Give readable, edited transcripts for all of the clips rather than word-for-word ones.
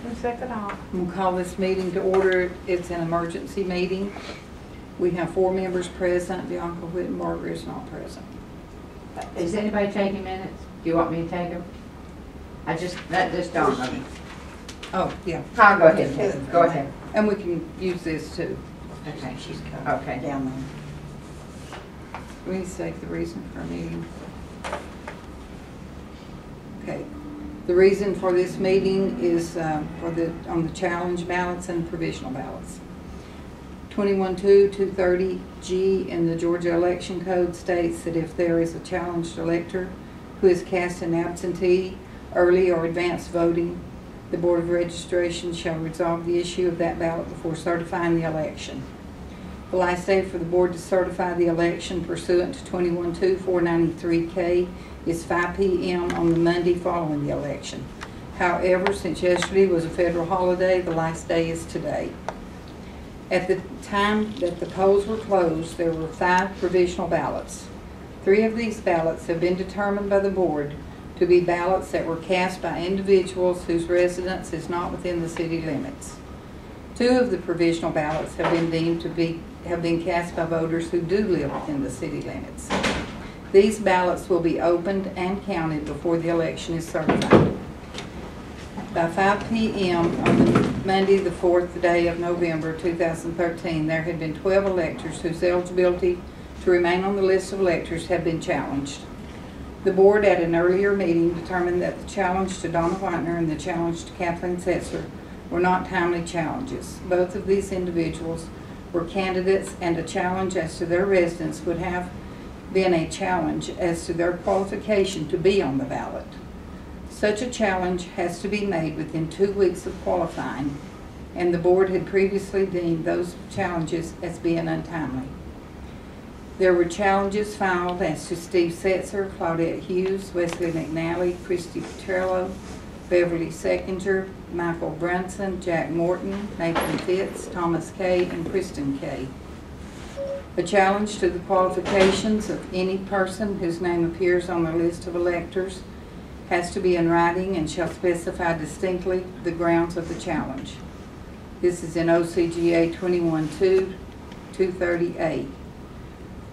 Motion second off. We'll call this meeting to order. It's an emergency meeting. We have 4 members present. Bianca Whittenberger is not present. Is anybody taking minutes? Do you want me to take them? That just dawned on me. Oh, yeah. I'll go ahead and take them. Go ahead. And we can use this too. Okay. She's got Okay. down there. We need to state the reason for our meeting. Okay. The reason for this meeting is on the challenge ballots and provisional ballots. 21-230G in the Georgia Election Code states that if there is a challenged elector who has cast an absentee, early or advanced voting, the Board of Registration shall resolve the issue of that ballot before certifying the election. The last day for the Board to certify the election pursuant to 21-493K is 5 p.m. on the Monday following the election. However, since yesterday was a federal holiday, the last day is today. At the time that the polls were closed, there were 5 provisional ballots. 3 of these ballots have been determined by the Board to be ballots that were cast by individuals whose residence is not within the city limits. 2 of the provisional ballots have been deemed to have been cast by voters who do live within the city limits. These ballots will be opened and counted before the election is certified. By 5 p.m. on the Monday, the 4th day of November 2013, there had been 12 electors whose eligibility to remain on the list of electors had been challenged. The Board at an earlier meeting determined that the challenge to Donna Whitener and the challenge to Kathleen Setzer were not timely challenges. Both of these individuals were candidates, and a challenge as to their residence would have been a challenge as to their qualification to be on the ballot. Such a challenge has to be made within 2 weeks of qualifying, and the Board had previously deemed those challenges as being untimely. There were challenges filed as to Steve Setzer, Claudette Hughes, Wesley McNally, Christy Petrello, Beverly Seckinger, Michael Brunson, Jack Morton, Nathan Fitz, Thomas Kay, and Kristen Kay. A challenge to the qualifications of any person whose name appears on the list of electors has to be in writing and shall specify distinctly the grounds of the challenge. This is in OCGA 21-230A.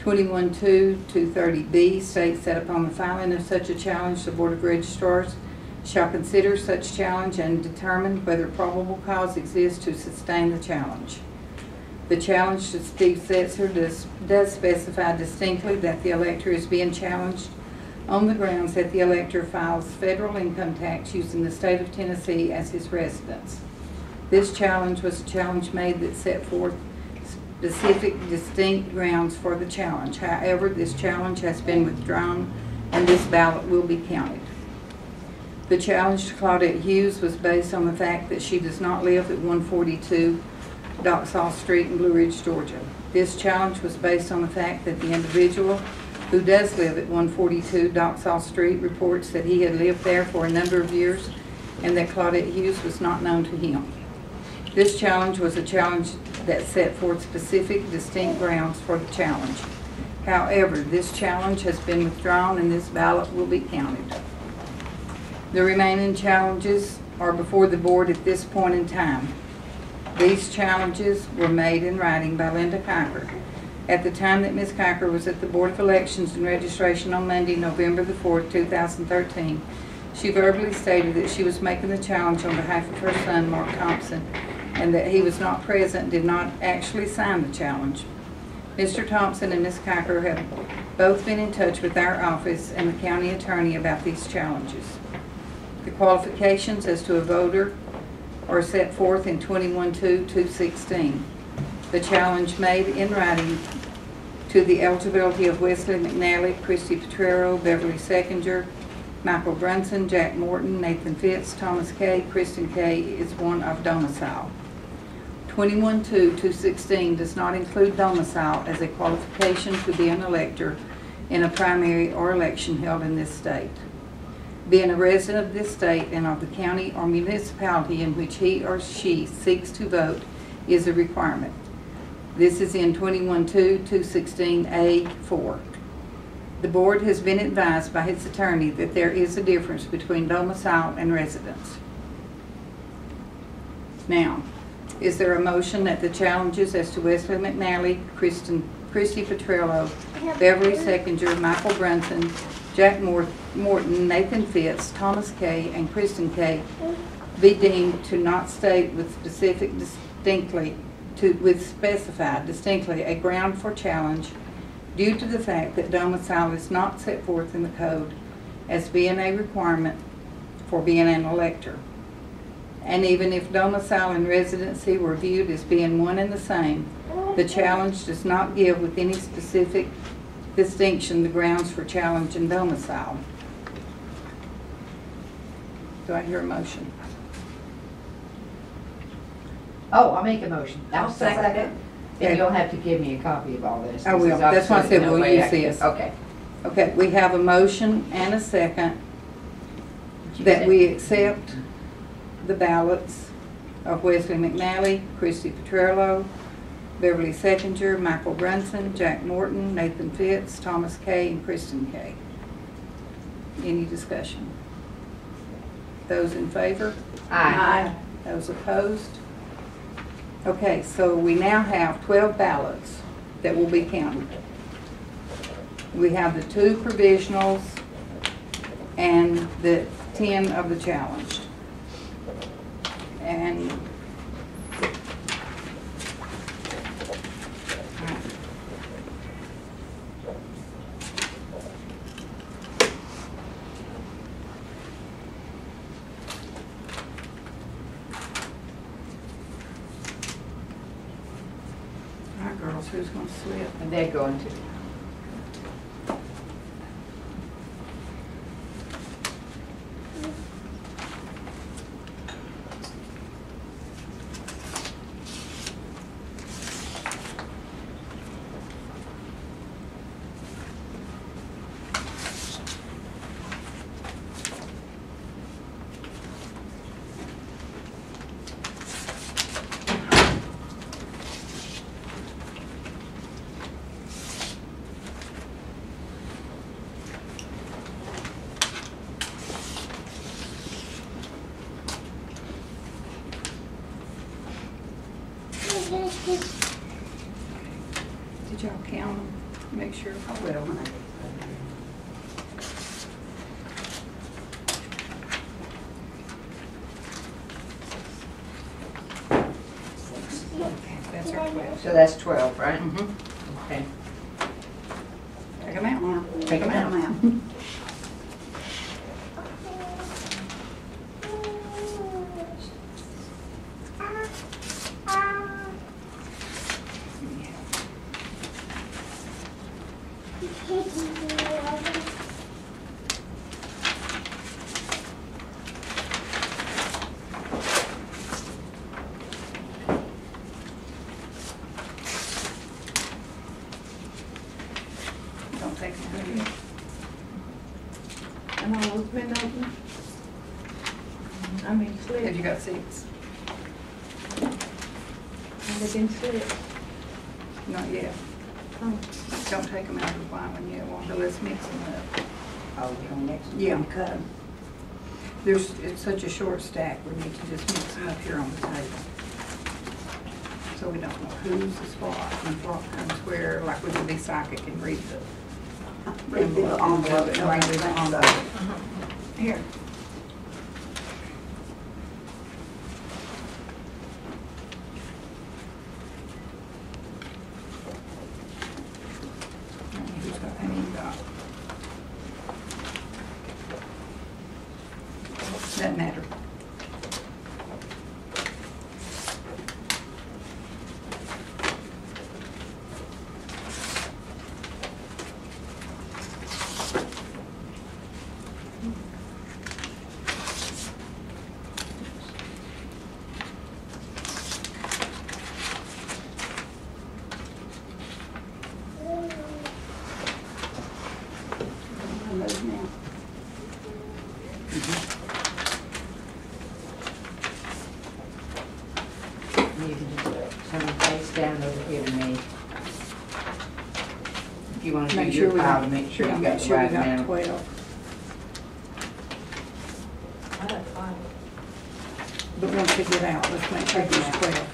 21-230B states that upon the filing of such a challenge, the Board of Registrars shall consider such challenge and determine whether probable cause exists to sustain the challenge. The challenge to Steve Setzer does specify distinctly that the elector is being challenged on the grounds that the elector files federal income tax using the state of Tennessee as his residence. This challenge was a challenge made that set forth specific, distinct grounds for the challenge. However, this challenge has been withdrawn and this ballot will be counted. The challenge to Claudette Hughes was based on the fact that she does not live at 142 Doxall Street in Blue Ridge, Georgia. This challenge was based on the fact that the individual who does live at 142 Doxall Street reports that he had lived there for a number of years and that Claudette Hughes was not known to him. This challenge was a challenge that set forth specific, distinct grounds for the challenge. However, this challenge has been withdrawn and this ballot will be counted. The remaining challenges are before the Board at this point in time. These challenges were made in writing by Linda Kiker. At the time that Ms. Kiker was at the Board of Elections and Registration on Monday, November the 4th, 2013, she verbally stated that she was making the challenge on behalf of her son, Mark Thompson, and that he was not present, did not actually sign the challenge. Mr. Thompson and Ms. Kiker have both been in touch with our office and the county attorney about these challenges. The qualifications as to a voter are set forth in 21-216. The challenge made in writing to the eligibility of Wesley McNally, Christy Petrero, Beverly Seckinger, Michael Brunson, Jack Morton, Nathan Fitz, Thomas Kay, Kristen Kay is one of domicile. 21-216 does not include domicile as a qualification to be an elector in a primary or election held in this state. Being a resident of this state and of the county or municipality in which he or she seeks to vote is a requirement. This is in 21-216A4. The Board has been advised by its attorney that there is a difference between domicile and residence. Now, is there a motion that the challenges as to Wesley McNally, Christy Petrello, Beverly Seconder, Michael Brunson, Jack Morton, Nathan Fitz, Thomas Kay, and Kristen Kay be deemed to not state with specified distinctly a ground for challenge due to the fact that domicile is not set forth in the code as being a requirement for being an elector. And even if domicile and residency were viewed as being one and the same, the challenge does not give with any specific distinction the grounds for challenge and domicile. Do I hear a motion? Oh, I'll make a motion. I'll second it. And you'll have to give me a copy of all this. I will. That's why I said we'll use this. Okay. Okay, we have a motion and a second that we accept the ballots of Wesley McNally, Christy Petrello, Beverly Seconder, Michael Brunson, Jack Morton, Nathan Fitz, Thomas Kay, and Kristen Kay. Any discussion? Those in favor? Aye. Those opposed? Okay, so we now have 12 ballots that will be counted. We have the 2 provisionals and the 10 of the challenged. And all right, girls, who's going to slip? And they're going to. Did y'all count them? Make sure. I will. Okay, that's our 12. So that's 12, right? Mm-hmm. Okay. Take them out, Mom. Take them out. Don't take them out. And all those been open? I mean, slid. Have you got 6? Have they been slid? Not yet. Oh. Don't take them out of the white one yet, Wanda. Let's mix them up. Oh, we're on next one. Yeah. Cut them. It's such a short stack, we need to just mix them up here on the table. So we don't know who's the spot and what comes where, like we can be psychic and read the envelope. No, I read the envelope. Here. Who's got any dot? Doesn't matter. Those now. You can just turn the face down over here to me. If you want to do Make sure your we pile got, to make sure you make got the sure we right got amount. 12. I got 5. But once they get out, let's make sure there's 12.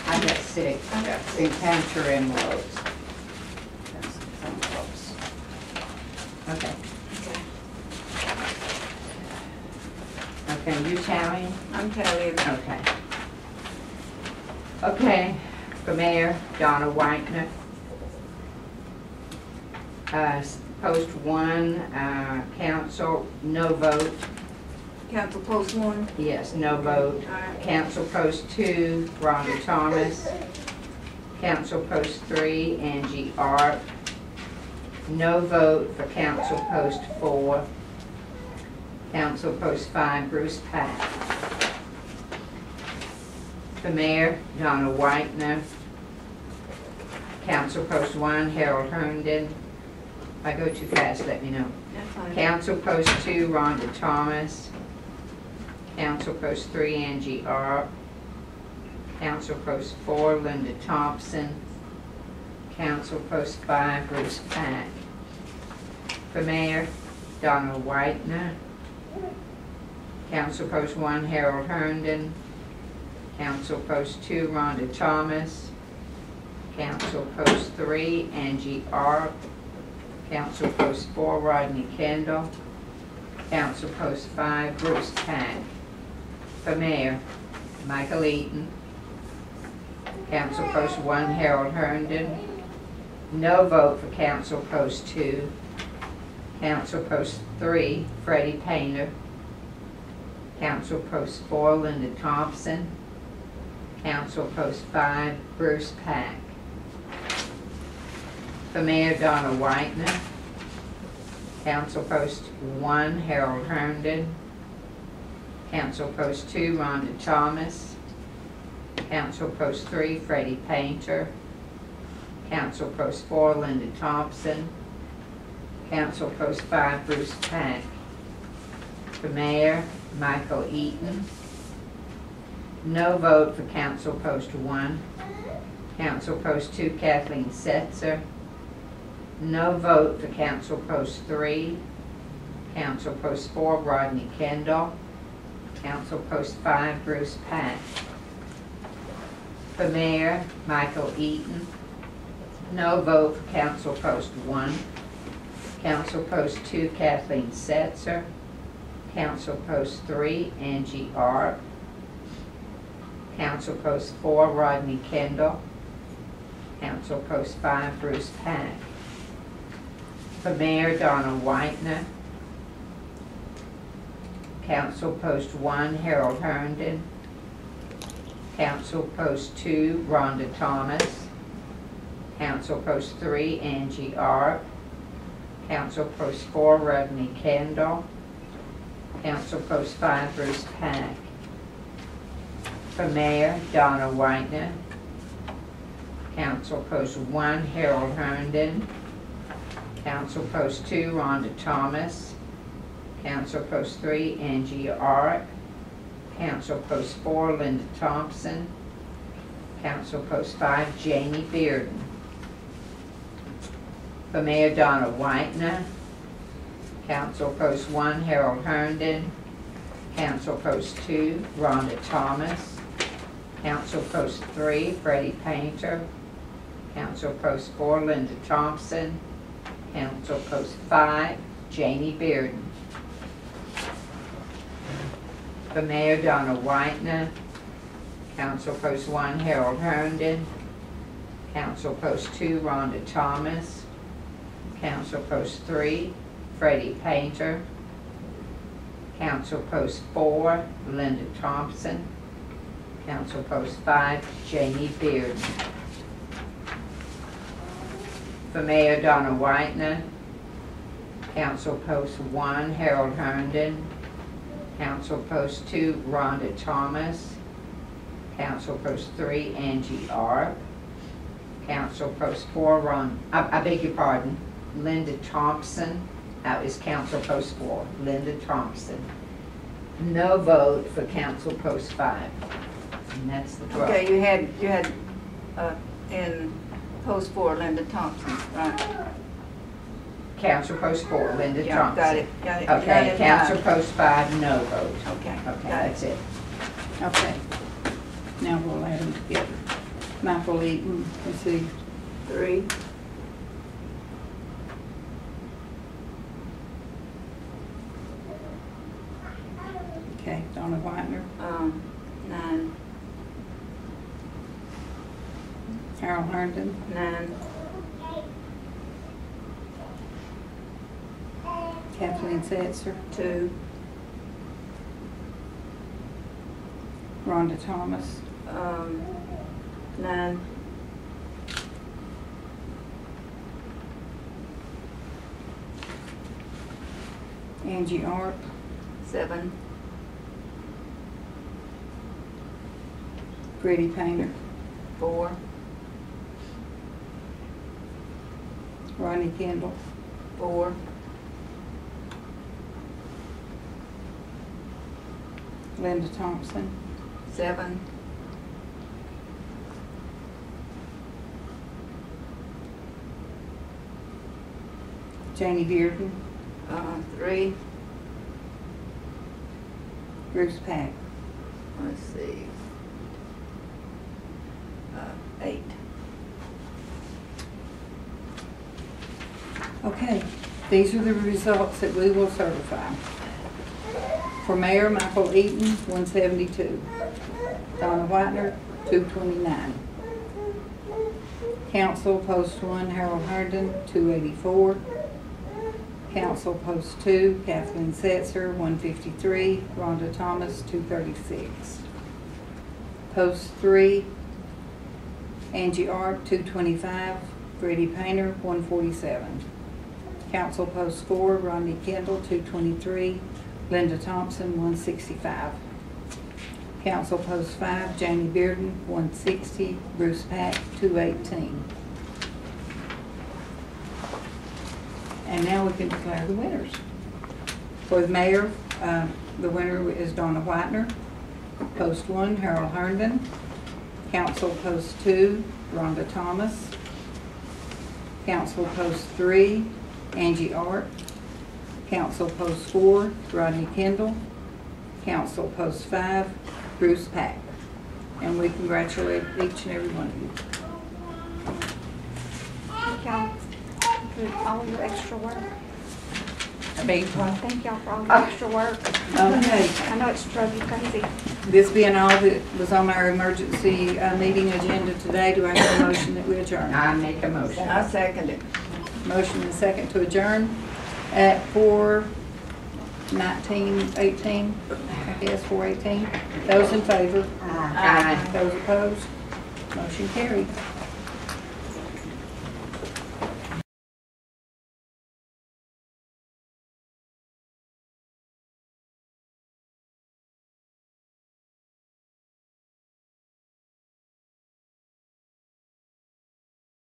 I got 6. I got In counter envelopes. That's envelopes. Okay. Okay, you tallying? I'm tallying. Okay. Okay, for Mayor, Donna Whitener. Post 1, council, no vote. Council post 1. Yes, no vote. Alright. Council post 2, Rhonda Thomas. Council post 3, Angie Arp. No vote for council post 4. Council post 5, Bruce Pack. For Mayor, Donna Whitener. Council post 1, Harold Herndon. If I go too fast, let me know. That's fine. Council post 2, Rhonda Thomas. Council post 3, Angie Arp. Council post 4, Linda Thompson. Council post 5, Bruce Pack. For Mayor, Donna Whitener. Council post 1, Harold Herndon. Council post 2, Rhonda Thomas. Council post 3, Angie Arp. Council post 4, Rodney Kendall. Council post 5, Bruce Pack. For Mayor, Michael Eaton. Council post 1, Harold Herndon. No vote for council post 2. Council post 3, Freddie Painter. Council post 4, Linda Thompson. Council post 5, Bruce Pack. For Mayor, Donna Whitener. Council post 1, Harold Herndon. Council post 2, Rhonda Thomas. Council post 3, Freddie Painter. Council post 4, Linda Thompson. Council post 5, Bruce Pack. For Mayor, Michael Eaton. No vote for council post 1. Council post 2, Kathleen Setzer. No vote for council post 3. Council post 4, Rodney Kendall. Council post 5, Bruce Pack. For Mayor, Michael Eaton. No vote for council post 1. Council post 2, Kathleen Setzer. Council post 3, Angie Arp. Council post 4, Rodney Kendall. Council post 5, Bruce Pack. For Mayor, Donna Whitener. Council post 1, Harold Herndon. Council post 2, Rhonda Thomas. Council post 3, Angie Arp. Council post 4, Rodney Kendall. Council post 5, Bruce Pack. For Mayor, Donna Whitener. Council post 1, Harold Herndon. Council post 2, Rhonda Thomas. Council post 3, Angie Arp. Council post 4, Linda Thompson. Council post 5, Janie Bearden. For Mayor, Donna Whitener. Council post 1, Harold Herndon. Council post 2, Rhonda Thomas. Council post 3, Freddie Painter. Council post 4, Linda Thompson. Council post 5, Janie Bearden. For Mayor, Donna Whitener. Council post 1, Harold Herndon. Council post 2, Rhonda Thomas. Council post 3, Freddie Painter. Council Post 4, Linda Thompson. Council Post 5, Jamie Beard. For Mayor, Donna Whitener. Council Post 1, Harold Herndon. Council Post 2, Rhonda Thomas. Council Post 3, Angie Arp. Council Post 4, I beg your pardon, Linda Thompson. That is Council Post 4, Linda Thompson. No vote for Council Post 5. And that's the vote. Okay, you had, in Post 4, Linda Thompson, right? Council Post 4, Linda Yeah, Thompson. got it, got it. Okay, Got it, Council got Post 5, no vote. Okay, Okay, got it. that's it. Okay. Now we'll add them together. Michael Eaton received 3, okay, Donna Whitener, 9, Harold Herndon, 9, Kathleen Setzer, 2, Rhonda Thomas, 9, Angie Arp, 7, Freddie Painter, 4, Ronnie Kendall, 4, Linda Thompson, 7, Janie Bearden, 3, Bruce Pack. let's see, 8. Okay, these are the results that we will certify. For Mayor, Michael Eaton, 172. Donna Whitener, 229. Council Post 1, Harold Herndon, 284. Council Post 2, Kathleen Setzer, 153. Rhonda Thomas, 236. Post 3, Angie Arp, 225. Freddie Painter, 147. Council Post 4, Rodney Kendall, 223. Linda Thompson, 165. Council Post 5, Jamie Bearden, 160. Bruce Pack, 218. And now we can declare the winners. For the mayor, the winner is Donna Whitener. Post 1, Harold Herndon. Council Post 2, Rhonda Thomas. Council Post 3, Angie Arp. Council Post 4, Rodney Kendall. Council Post 5, Bruce Pack. And we congratulate each and every one of you. Thank y'all for all your extra work. I beg your pardon? Thank y'all for all your extra work. Okay. I know it's drove you crazy. This being all that was on our emergency meeting agenda today, do I have a motion that we adjourn? I make a motion. I second it. Motion and second to adjourn at 4:19, 18, I guess 4:18. Those in favor? Aye. Those opposed? Motion carried.